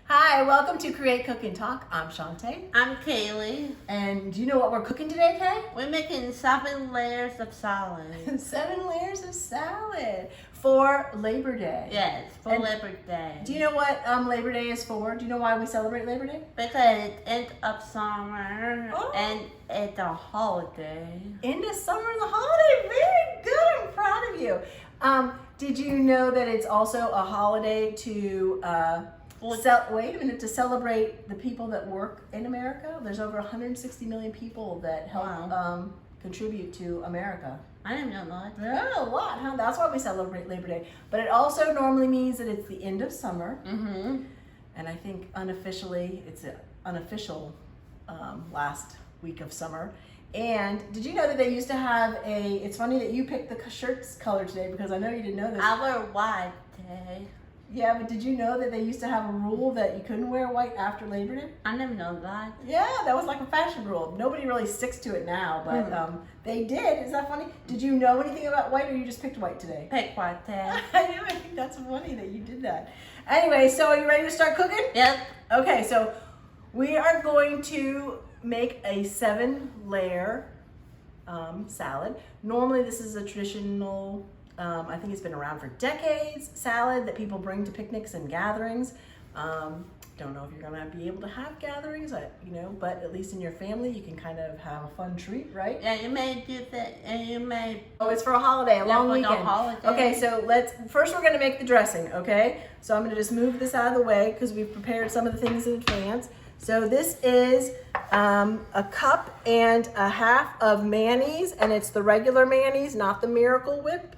Hi, welcome to Create, Cook, and Talk. I'm Shantae. I'm Kaylee. And do you know what we're cooking today, Kay? We're making 7 layers of salad. 7 layers of salad for Labor Day. Yes, for And Labor Day. Do you know what Labor Day is for? Do you know why we celebrate Labor Day? Because it's end of summer Oh. and it's a holiday. End of summer and the holiday. Very good. I'm proud of you. Did you know that it's also a holiday to to celebrate the people that work in America? There's over 160 million people that help contribute to America. I didn't know that. Yeah, a lot, huh? That's why we celebrate Labor Day. But it also normally means that it's the end of summer. Mm-hmm. And I think unofficially, it's an unofficial last week of summer. And did you know that they used to have it's funny that you picked the shirt's color today because I know you didn't know this. I wear white today. Yeah, but did you know that they used to have a rule that you couldn't wear white after Labor Day? I didn't know that. Yeah, that was like a fashion rule. Nobody really sticks to it now, but they did. Is that funny? Did you know anything about white or you just picked white today? Pick white today. I know, I think that's funny that you did that. Anyway, so are you ready to start cooking? Yep. Okay, so we are going to make a 7-layer salad. Normally this is a traditional, I think it's been around for decades, salad that people bring to picnics and gatherings. Don't know if you're gonna be able to have gatherings, but at least in your family you can kind of have a fun treat, right? Yeah, you may do that, and you may. Oh, it's for a holiday, a long weekend. Holiday. Okay, so first we're gonna make the dressing, okay? So I'm gonna just move this out of the way because we've prepared some of the things in advance. So this is a cup and a half of mayonnaise, and it's the regular mayonnaise, not the Miracle Whip.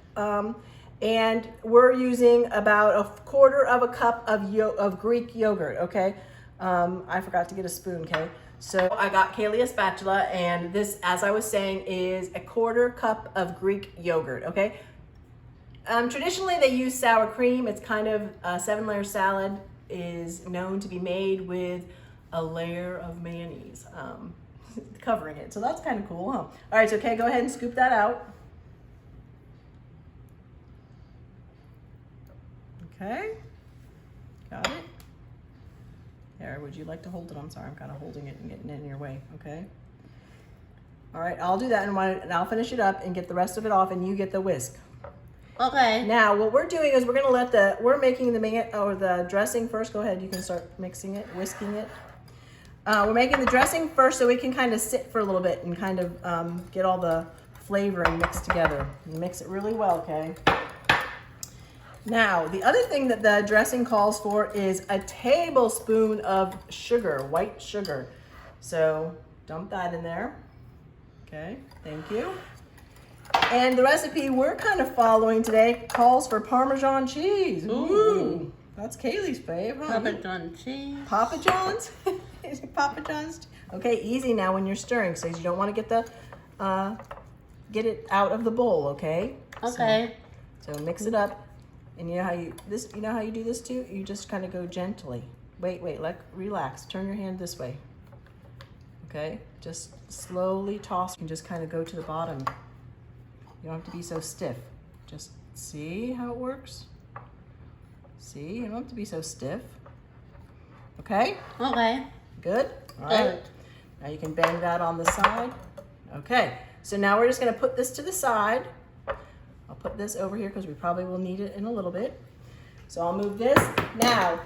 And we're using about a quarter of a cup of Greek yogurt, okay? I forgot to get a spoon, okay? So I got Kaylee a spatula, and this, as I was saying, is a quarter cup of Greek yogurt, okay? Traditionally, they use sour cream. It's kind of a 7-layer salad is known to be made with a layer of mayonnaise covering it. So that's kind of cool, huh? All right, so okay, go ahead and scoop that out. Okay, got it. There, would you like to hold it? I'm sorry, I'm kind of holding it and getting it in your way, okay? All right, I'll do that and I'll finish it up and get the rest of it off and you get the whisk. Okay. Now, what we're doing is we're making the dressing first. Go ahead, you can start mixing it, whisking it. We're making the dressing first so we can kind of sit for a little bit and kind of get all the flavoring mixed together. You mix it really well, okay? Now, the other thing that the dressing calls for is a tablespoon of sugar, white sugar. So dump that in there. Okay, thank you. And the recipe we're kind of following today calls for Parmesan cheese. Ooh, that's Kaylee's fave, huh? Papa John cheese. Papa John's? Is it Papa John's? Okay, easy now when you're stirring, so you don't want to get it out of the bowl, okay? Okay. So mix it up. And you know how you do this too? You just kind of go gently. Wait, relax. Turn your hand this way. Okay? Just slowly toss and just kind of go to the bottom. You don't have to be so stiff. Just see how it works? See? You don't have to be so stiff. Okay? Okay. Good? All right. Good. Now you can bend that on the side. Okay. So now we're just going to put this to the side. I'll put this over here because we probably will need it in a little bit. So I'll move this. Now,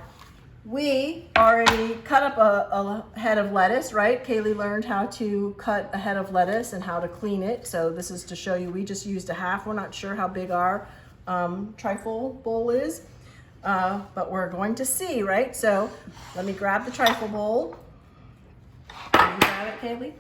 we already cut up a head of lettuce, right? Kaylee learned how to cut a head of lettuce and how to clean it. So this is to show you, we just used a half. We're not sure how big our trifle bowl is, but we're going to see, right? So let me grab the trifle bowl. Can you grab it, Kaylee?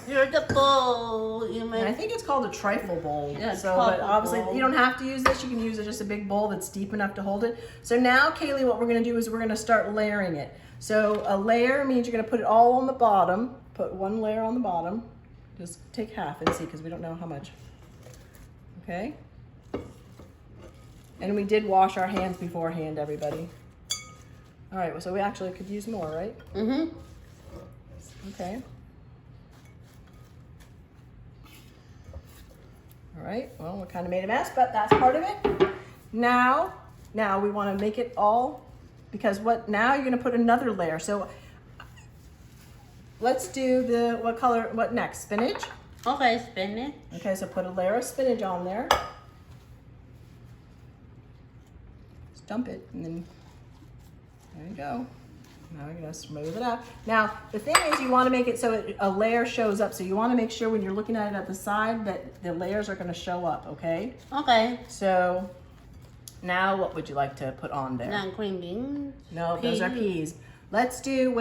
You're the bowl. I think it's called a trifle bowl. Yeah, but trifle obviously bowl. you don't have to use this. You can use just a big bowl that's deep enough to hold it. So now, Kaylee, what we're going to do is we're going to start layering it. So a layer means you're going to put it all on the bottom. Put one layer on the bottom. Just take half and see because we don't know how much. Okay? And we did wash our hands beforehand, everybody. All right, so we actually could use more, right? Mm-hmm. Okay. All right, well, we kind of made a mess, but that's part of it. Now we want to make it all because now you're gonna put another layer. So let's do what next? Spinach? Okay, spinach. Okay, so put a layer of spinach on there. Just dump it, and then there you go. Now you're gonna smooth it out. Now, the thing is you wanna make it so a layer shows up. So you wanna make sure when you're looking at it at the side that the layers are gonna show up, okay? Okay. So now what would you like to put on there? Now green beans. No, those are peas. Let's do,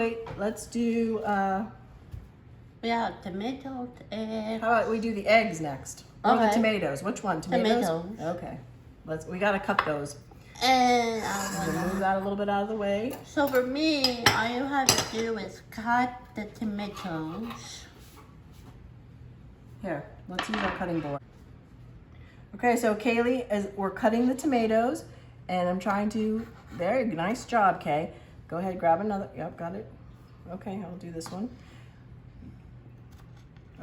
We have tomatoes and how about we do the eggs next? Or the Okay. tomatoes. Which one? Tomatoes? Tomatoes. Okay. We gotta cut those. and Move that a little bit out of the way. so for me, all you have to do is cut the tomatoes. Here, let's use our cutting board. Okay, so Kaylee, we're cutting the tomatoes, and I'm trying to, nice job, Kay. Go ahead, grab another, yep, got it. Okay, I'll do this one.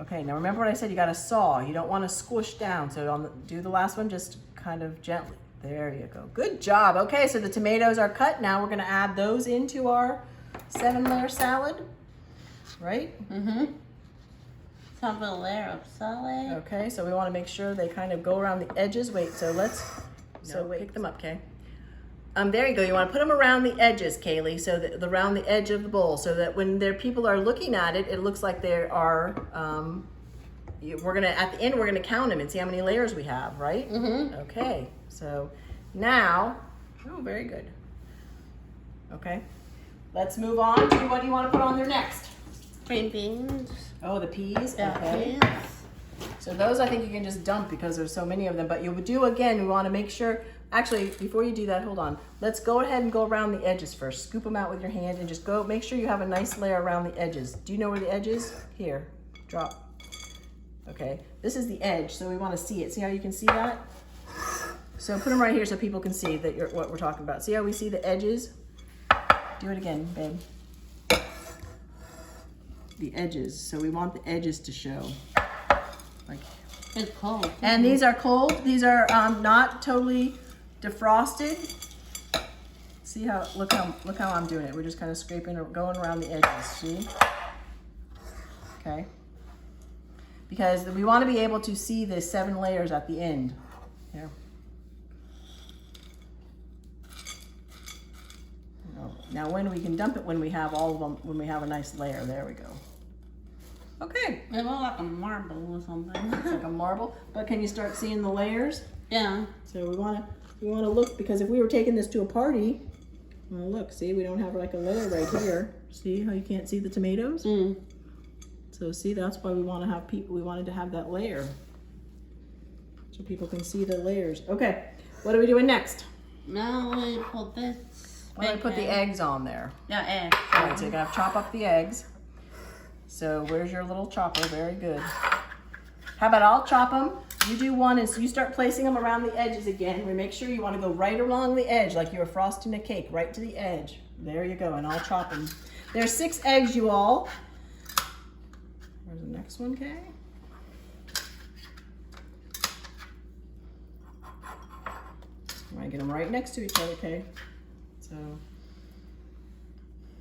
Okay, now remember what I said, you gotta saw. You don't wanna squish down, so do the last one just kind of gently. There you go, good job. Okay, so the tomatoes are cut. Now we're gonna add those into our 7-layer salad, right? Mm-hmm. Top of a layer of salad. Okay, so we want to make sure they kind of go around the edges. Wait, pick them up, Kay. There you go. You want to put them around the edges, Kaylee, so that around the edge of the bowl, so that when people are looking at it, it looks like they are. At the end we're gonna count them and see how many layers we have, right? Mm-hmm. Okay, so now, very good. Okay, let's move on to what do you want to put on there next? Green beans. Oh, the peas. Yeah, Okay. peas. So those I think you can just dump because there's so many of them. But you would do again, we want to make sure, actually, before you do that, hold on. Let's go ahead and go around the edges first. Scoop them out with your hand and just make sure you have a nice layer around the edges. Do you know where the edge is? Here, drop. Okay, this is the edge, so we want to see it. See how you can see that? So put them right here so people can see that what we're talking about. See how we see the edges? Do it again, babe. The edges, so we want the edges to show. It's cold. And these are cold. These are not totally defrosted. See how look how I'm doing it. We're just kind of scraping or going around the edges. See? Okay. Because we want to be able to see the 7 layers at the end. Here. Now when we can dump it when we have all of them, when we have a nice layer. There we go. Okay. It looks like a marble or something. It's like a marble, but can you start seeing the layers? Yeah. So we want to look, because if we were taking this to a party, well, look, see, we don't have like a layer right here. See how you can't see the tomatoes? Mm. So see, that's why we wanted to have that layer, so people can see the layers. Okay, what are we doing next? Now we put this. Why don't we put the eggs on there? Yeah, egg. All right, so you gotta chop up the eggs. So where's your little chopper? Very good. How about I'll chop them? You do one, and so you start placing them around the edges again. We make sure you want to go right along the edge, like you were frosting a cake, right to the edge. There you go, and I'll chop them. There's 6 eggs, you all. Where's the next one, Kay? You want to get them right next to each other, Kay. So,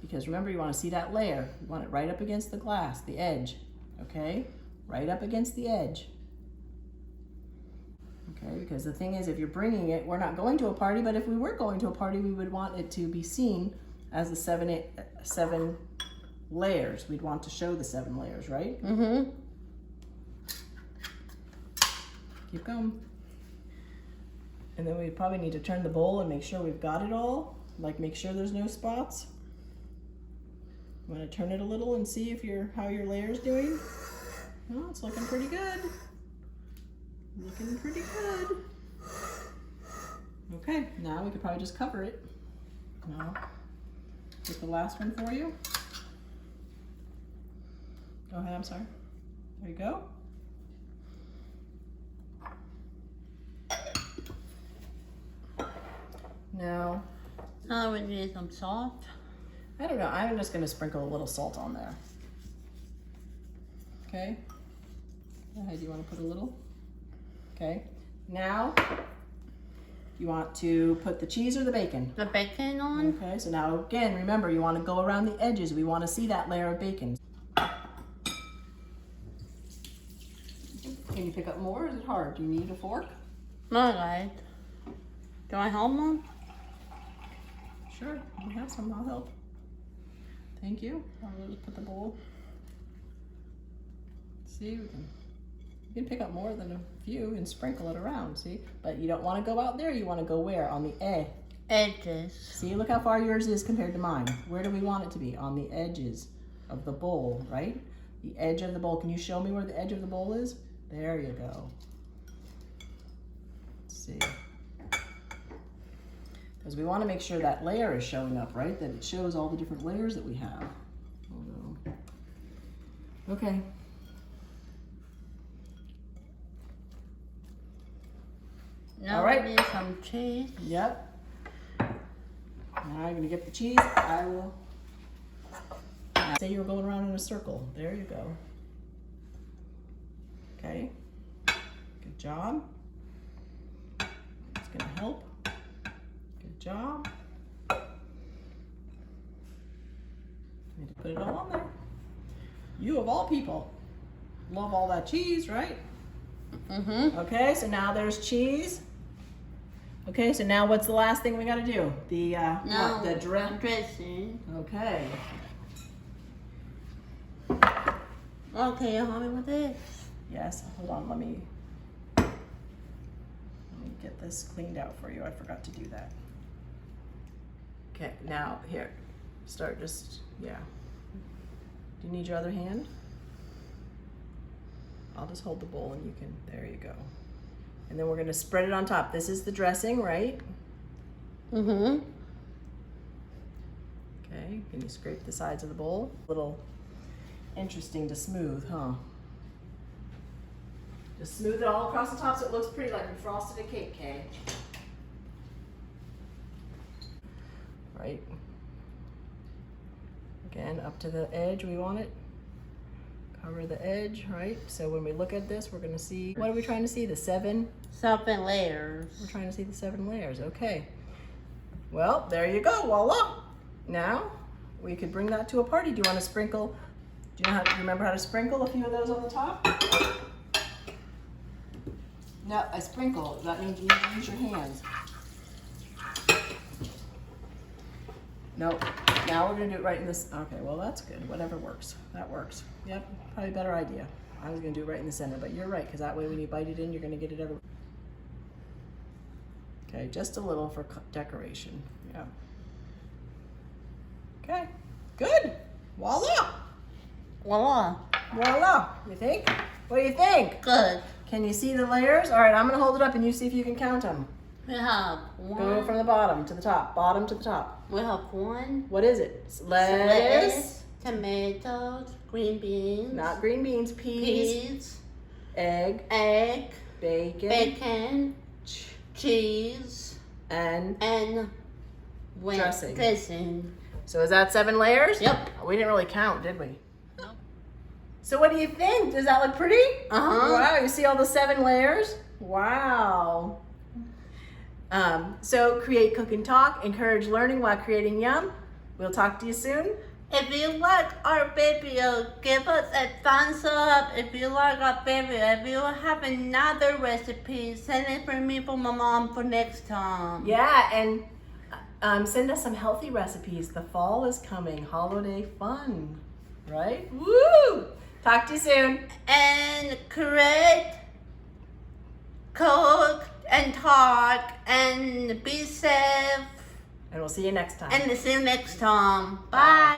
because remember, you want to see that layer. You want it right up against the glass, the edge, okay? Right up against the edge. Okay, because the thing is, if you're bringing it, we're not going to a party, but if we were going to a party, we would want it to be seen as the 7 layers. We'd want to show the 7 layers, right? Mm-hmm. Keep going. And then we probably need to turn the bowl and make sure we've got it all. Like, make sure there's no spots. You want to turn it a little and see if how your layer's doing? Oh, it's looking pretty good. Looking pretty good. Okay, now we could probably just cover it. Now, get the last one for you. Go ahead, I'm sorry. There you go. Now, Now we need some salt. I don't know, I'm just gonna sprinkle a little salt on there. Okay? Go ahead, you wanna put a little? Okay, now, You want to put the cheese or the bacon? The bacon on. Okay, so now again, remember, you want to go around the edges. We want to see that layer of bacon. Can you pick up more, or is it hard? Do you need a fork? Not right. Do I help Mom? Sure, we have some, I'll help. Thank you. I'll just put the bowl. See, you can pick up more than a few and sprinkle it around, see? But you don't want to go out there, you want to go where? On the edges. See, look how far yours is compared to mine. Where do we want it to be? On the edges of the bowl, right? The edge of the bowl. Can you show me where the edge of the bowl is? There you go. Let's see. Because we want to make sure that layer is showing up, right? That it shows all the different layers that we have. Okay. Now all right. we need some cheese. Yep. Now I'm going to get the cheese. I will. Say you're going around in a circle. There you go. Okay. Good job. It's going to help. Good job. Need to put it all on there. You of all people love all that cheese, right? Mm-hmm. Okay, so now there's cheese. Okay, so now what's the last thing we got to do? The what? The dressing. Okay. Okay, you help me with this? Yes. Hold on. Let me get this cleaned out for you. I forgot to do that. Okay. Now here, start just yeah. Do you need your other hand? I'll just hold the bowl and you can. There you go. And then we're going to spread it on top. This is the dressing, right? Mm-hmm. Okay, can you scrape the sides of the bowl? A little interesting to smooth, huh? Just smooth it all across the top so it looks pretty like we frosted a cake, Kay. Right. Again, up to the edge we want it. Cover the edge, right? So when we look at this, we're gonna see, what are we trying to see? The 7 layers. We're trying to see the 7 layers, okay. Well, there you go, voila. Now, we could bring that to a party. Do you wanna sprinkle, do you remember how to sprinkle a few of those on the top? No, I sprinkle, that means you need to use your hands. Nope, now we're gonna do it right in this, okay, well that's good, whatever works, that works. Yep, probably a better idea. I was gonna do it right in the center, but you're right, because that way when you bite it in, you're gonna get it everywhere. Okay, just a little for decoration, yeah. Okay, good, voila. Voila. Voila, you think? What do you think? Good. Can you see the layers? All right, I'm gonna hold it up and you see if you can count them. We have one. Go from the bottom to the top, bottom to the top. We have one. What is it? Lettuce. Tomatoes, green beans. Not green beans, peas. Egg. Bacon. Bacon. Cheese. And dressing. Dressing. So is that 7 layers? Yep. We didn't really count, did we? Nope. So what do you think? Does that look pretty? Uh-huh. Wow, you see all the 7 layers? Wow. So create, cook, and talk. Encourage learning while creating yum. We'll talk to you soon. If you like our video, give us a thumbs up. If you like our video, if you have another recipe, send it for me for my mom for next time. Yeah, and send us some healthy recipes. The fall is coming. Holiday fun, right? Woo! Talk to you soon. And create, cook, and talk, and be safe. And we'll see you next time. And see you next time. Bye.